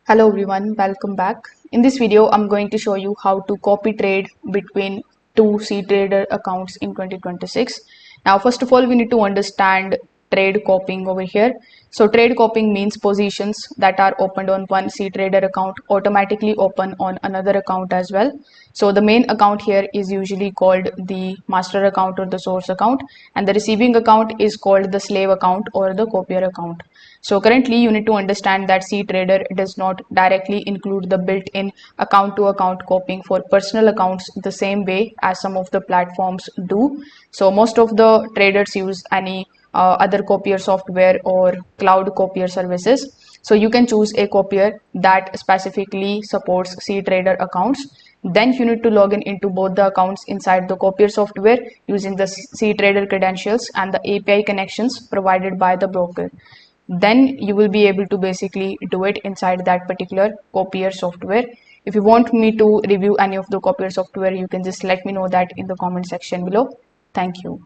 Hello everyone, welcome back. In this video, I'm going to show you how to copy trade between two Ctrader accounts in 2026. Now, first of all, we need to understand trade copying over here. So trade copying means positions that are opened on one Ctrader account automatically open on another account as well. So the main account here is usually called the master account or the source account, and the receiving account is called the slave account or the copier account. So currently you need to understand that Ctrader does not directly include the built-in account-to-account copying for personal accounts the same way as some of the platforms do. So most of the traders use any other copier software or cloud copier services. So you can choose a copier that specifically supports Ctrader accounts. Then you need to log in into both the accounts inside the copier software using the Ctrader credentials and the API connections provided by the broker. Then you will be able to basically do it inside that particular copier software. If you want me to review any of the copier software, you can just let me know that in the comment section below. Thank you.